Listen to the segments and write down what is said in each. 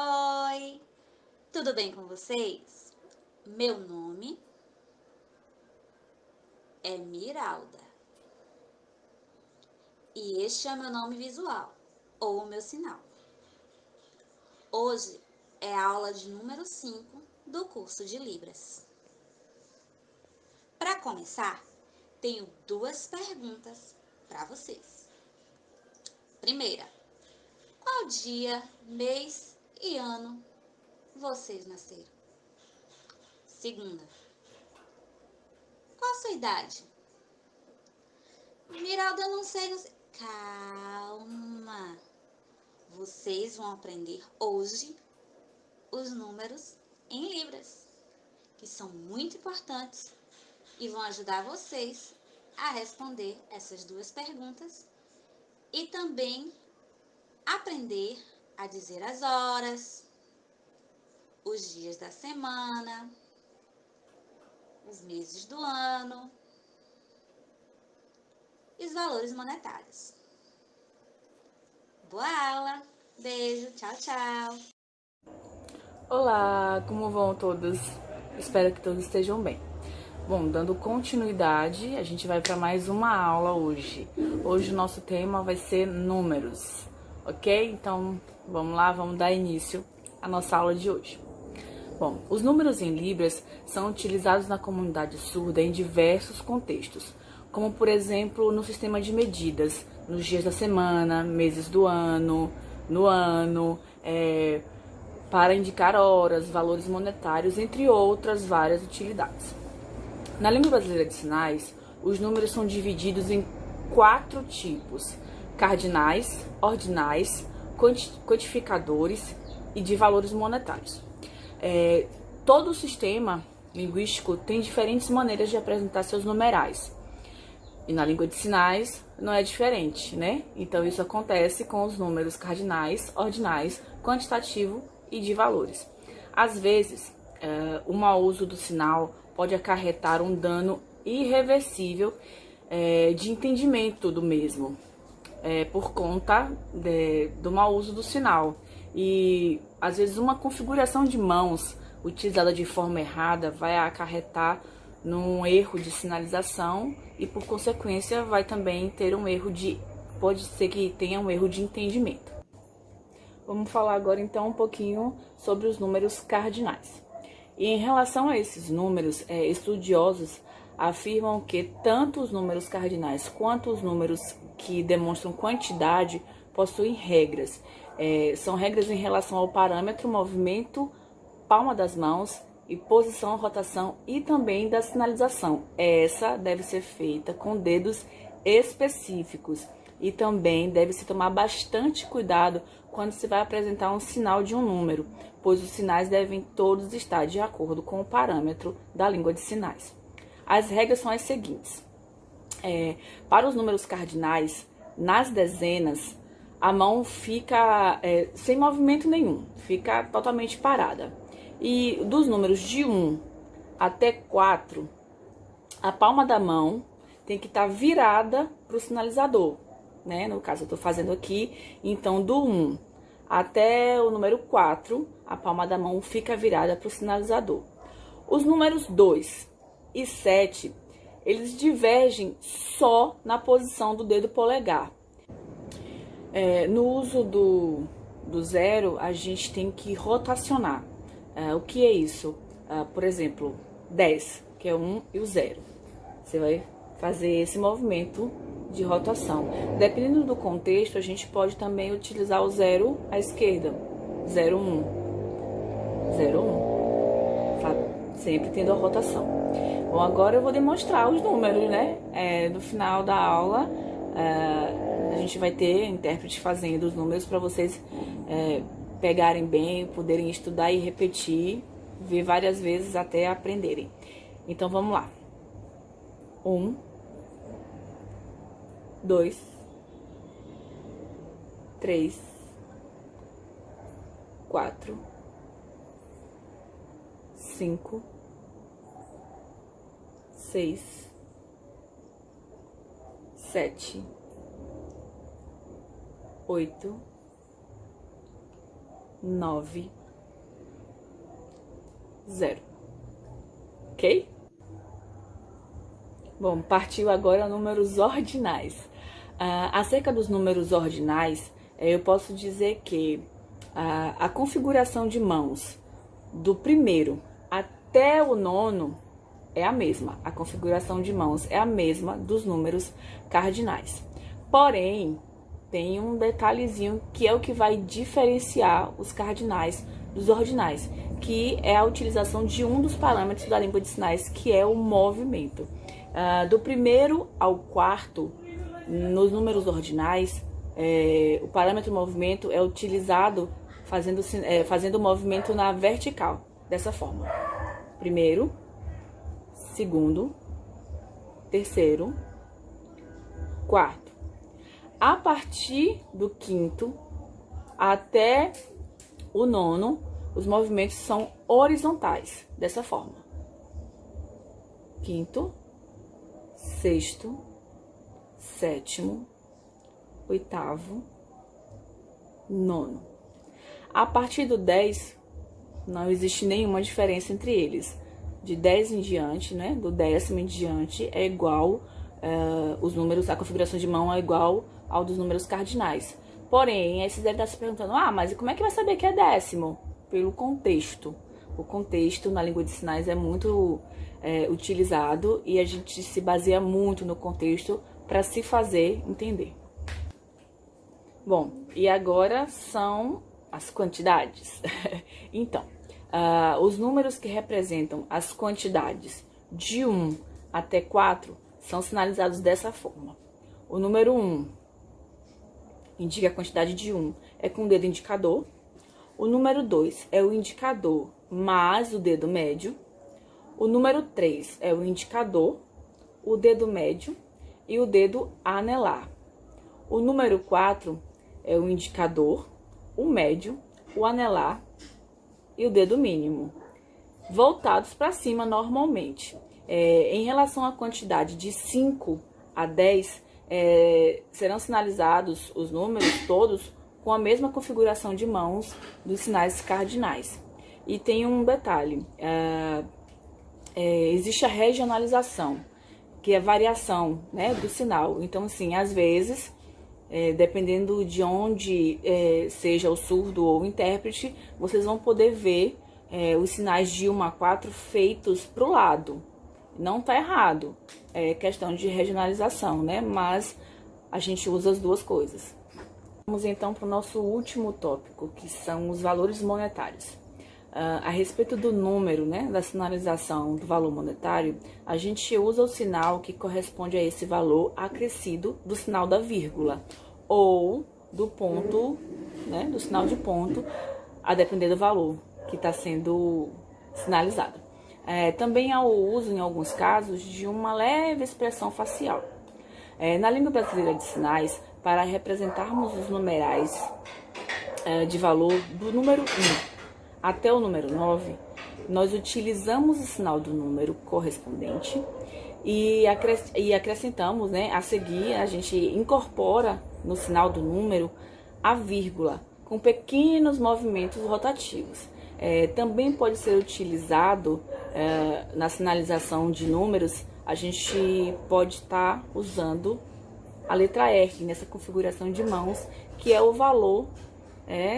Oi, tudo bem com vocês? Meu nome é Miralda e este é meu nome visual, ou o meu sinal. Hoje é a aula de número 5 do curso de Libras. Para começar, tenho duas perguntas para vocês. Primeira, qual dia, mês e ano vocês nasceram? Segunda, qual a sua idade? Miralda, eu não sei. Calma! Vocês vão aprender hoje os números em libras, que são muito importantes e vão ajudar vocês a responder essas duas perguntas e também aprender a dizer as horas, os dias da semana, os meses do ano e os valores monetários. Boa aula! Beijo, tchau, tchau! Olá, como vão todos? Espero que todos estejam bem. Bom, dando continuidade, a gente vai para mais uma aula hoje. Hoje o nosso tema vai ser números, ok? Então vamos lá, vamos dar início à nossa aula de hoje. Bom, os números em libras são utilizados na comunidade surda em diversos contextos, como por exemplo no sistema de medidas, nos dias da semana, meses do ano, no ano, para indicar horas, valores monetários, entre outras várias utilidades. Na língua brasileira de sinais, os números são divididos em 4 tipos: cardinais, ordinais, quantificadores e de valores monetários. Todo o sistema linguístico tem diferentes maneiras de apresentar seus numerais. E na língua de sinais não é diferente, né? Então isso acontece com os números cardinais, ordinais, quantitativo e de valores. Às vezes, o mau uso do sinal pode acarretar um dano irreversível de entendimento do mesmo, por conta do mau uso do sinal. E às vezes uma configuração de mãos utilizada de forma errada vai acarretar num erro de sinalização e por consequência vai também ter pode ser que tenha um erro de entendimento. Vamos falar agora então um pouquinho sobre os números cardinais. E em relação a esses números, estudiosos afirmam que tanto os números cardinais quanto os números que demonstram quantidade possuem regras. São regras em relação ao parâmetro, movimento, palma das mãos e posição, rotação e também da sinalização. Essa deve ser feita com dedos específicos e também deve-se tomar bastante cuidado quando se vai apresentar um sinal de um número, pois os sinais devem todos estar de acordo com o parâmetro da língua de sinais. As regras são as seguintes. Para os números cardinais, nas dezenas, a mão fica sem movimento nenhum, fica totalmente parada. E dos números de 1 até 4, a palma da mão tem que estar virada para o sinalizador, né? No caso, eu estou fazendo aqui, então do 1 até o número 4, a palma da mão fica virada para o sinalizador. Os números 2 e 7, eles divergem só na posição do dedo polegar. No uso do 0, a gente tem que rotacionar. O que é isso? Por exemplo, 10, que é o 1 e o 0. Você vai fazer esse movimento de rotação. Dependendo do contexto, a gente pode também utilizar o 0 à esquerda. 0, 1. 0, 1. Sabe? Sempre tendo a rotação. Bom, agora eu vou demonstrar os números, né? No final da aula, a gente vai ter intérprete fazendo os números para vocês pegarem bem, poderem estudar e repetir, ver várias vezes até aprenderem. Então, vamos lá. 1, 2, 3, 4, 5, 6, 7, 8, 9, 0. Ok? Bom, partiu agora números ordinais. Acerca dos números ordinais, eu posso dizer que a configuração de mãos do primeiro até o nono é a mesma. A configuração de mãos é a mesma dos números cardinais. Porém, tem um detalhezinho que é o que vai diferenciar os cardinais dos ordinais, que é a utilização de um dos parâmetros da língua de sinais, que é o movimento. Do primeiro ao quarto, nos números ordinais, o parâmetro movimento é utilizado fazendo o movimento na vertical, dessa forma. Primeiro, segundo, terceiro, quarto. A partir do quinto até o nono, os movimentos são horizontais, dessa forma. Quinto, sexto, sétimo, oitavo, nono. A partir do 10, não existe nenhuma diferença entre eles. De 10 em diante, né? Do 10º em diante é igual, os números, a configuração de mão é igual ao dos números cardinais. Porém, aí você deve estar se perguntando, mas como é que vai saber que é décimo? Pelo contexto. O contexto na língua de sinais é muito utilizado e a gente se baseia muito no contexto para se fazer entender. Bom, e agora são as quantidades. Então, os números que representam as quantidades de 1 até 4 são sinalizados dessa forma. O número 1 indica a quantidade de 1, é com o dedo indicador. O número 2 é o indicador mais o dedo médio. O número 3 é o indicador, o dedo médio e o dedo anelar. O número 4 é o indicador, o médio, o anelar e o dedo mínimo, voltados para cima normalmente. Em relação à quantidade de 5 a 10, serão sinalizados os números todos com a mesma configuração de mãos dos sinais cardinais. E tem um detalhe, existe a regionalização, que é a variação, né, do sinal. Então, assim, às vezes, dependendo de onde seja o surdo ou o intérprete, vocês vão poder ver os sinais de 1 a 4 feitos para o lado. Não tá errado, é questão de regionalização, né? Mas a gente usa as duas coisas. Vamos então para o nosso último tópico, que são os valores monetários. A respeito do número, né, da sinalização do valor monetário, a gente usa o sinal que corresponde a esse valor acrescido do sinal da vírgula ou do ponto, né, do sinal de ponto, a depender do valor que está sendo sinalizado. Também há o uso, em alguns casos, de uma leve expressão facial. Na língua brasileira de sinais, para representarmos os numerais de valor do número 1 até o número 9, nós utilizamos o sinal do número correspondente e acrescentamos, né, a seguir, a gente incorpora no sinal do número a vírgula, com pequenos movimentos rotativos. Também pode ser utilizado na sinalização de números, a gente pode estar usando a letra R nessa configuração de mãos, que é o valor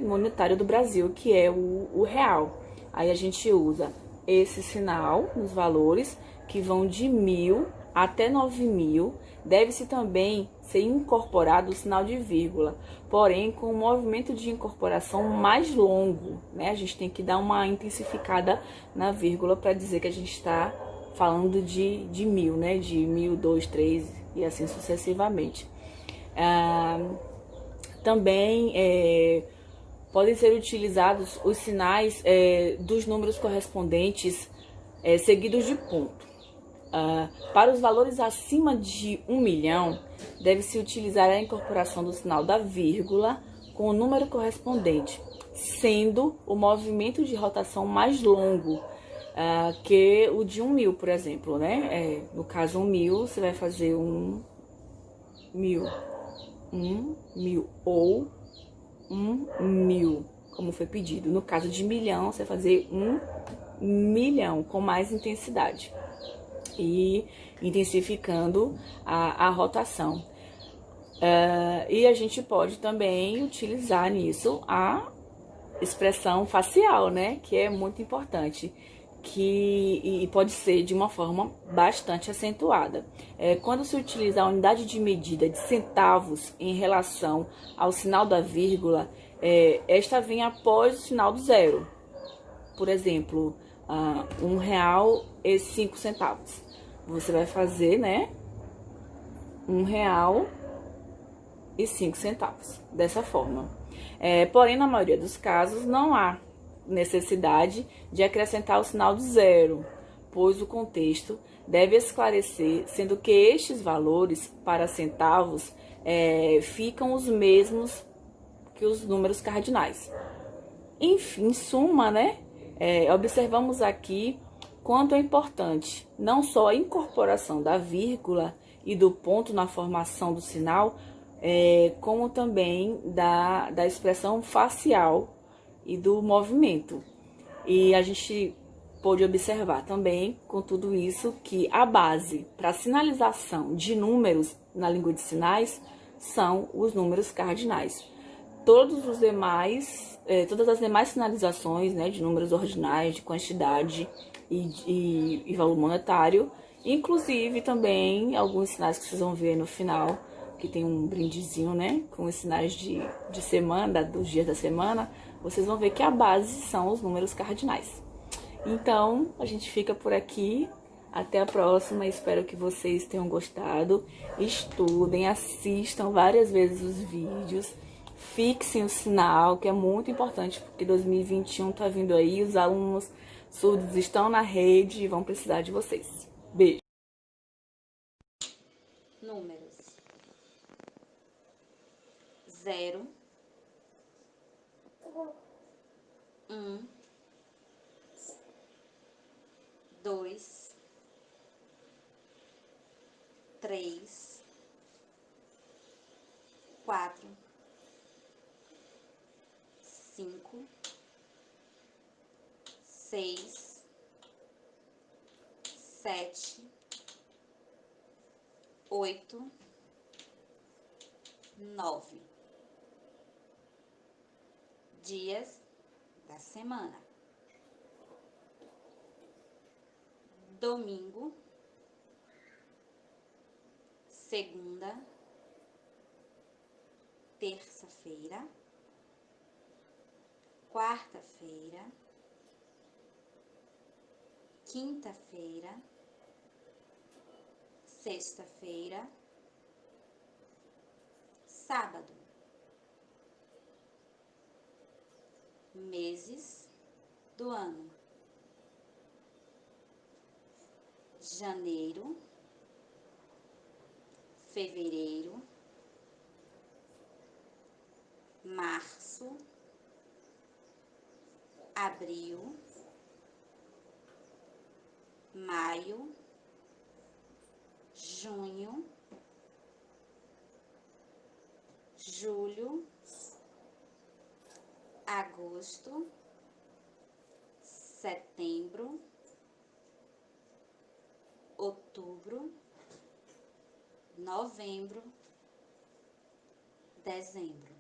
monetário do Brasil, que é o real. Aí a gente usa esse sinal nos valores, que vão de 1.000 até 9.000. Deve-se também ser incorporado o sinal de vírgula, porém com um movimento de incorporação mais longo, né? A gente tem que dar uma intensificada na vírgula para dizer que a gente está falando de 1.000, né? De 1.000, 2, 3 e assim sucessivamente. Também podem ser utilizados os sinais dos números correspondentes seguidos de ponto. Para os valores acima de 1 milhão, deve-se utilizar a incorporação do sinal da vírgula com o número correspondente, sendo o movimento de rotação mais longo que o de 1.000, por exemplo, né? No caso, 1.000, você vai fazer 1.000, 1.000 ou 1.000, como foi pedido. No caso de milhão, você vai fazer 1.000.000 com mais intensidade e intensificando a rotação. E a gente pode também utilizar nisso a expressão facial, né? Que é muito importante. E pode ser de uma forma bastante acentuada. Quando se utiliza a unidade de medida de centavos em relação ao sinal da vírgula, esta vem após o sinal do zero. Por exemplo, R$1,05. Você vai fazer, né? R$1,05. Dessa forma. Porém, na maioria dos casos, não há necessidade de acrescentar o sinal do zero, pois o contexto deve esclarecer, sendo que estes valores para centavos ficam os mesmos que os números cardinais. Enfim, em suma, né? Observamos aqui quanto é importante não só a incorporação da vírgula e do ponto na formação do sinal, como também da expressão facial e do movimento. E a gente pôde observar também, com tudo isso, que a base para a sinalização de números na língua de sinais são os números cardinais. Todas as demais sinalizações, né, de números ordinais, de quantidade e valor monetário, inclusive também alguns sinais que vocês vão ver no final, que tem um brindezinho, né, com os sinais de semana, dos dias da semana, vocês vão ver que a base são os números cardinais. Então, a gente fica por aqui. Até a próxima. Espero que vocês tenham gostado. Estudem, assistam várias vezes os vídeos. Fixem o sinal, que é muito importante, porque 2021 tá vindo aí. Os alunos surdos estão na rede e vão precisar de vocês. Beijo. Números: 0, 1, 2, 3, 4, 5, 6, 7, 8, 9. Dias da semana: domingo, segunda, terça-feira, quarta-feira, quinta-feira, sexta-feira, sábado. Meses do ano: janeiro, fevereiro, março, abril, maio, junho, julho, agosto, setembro, outubro, novembro, dezembro.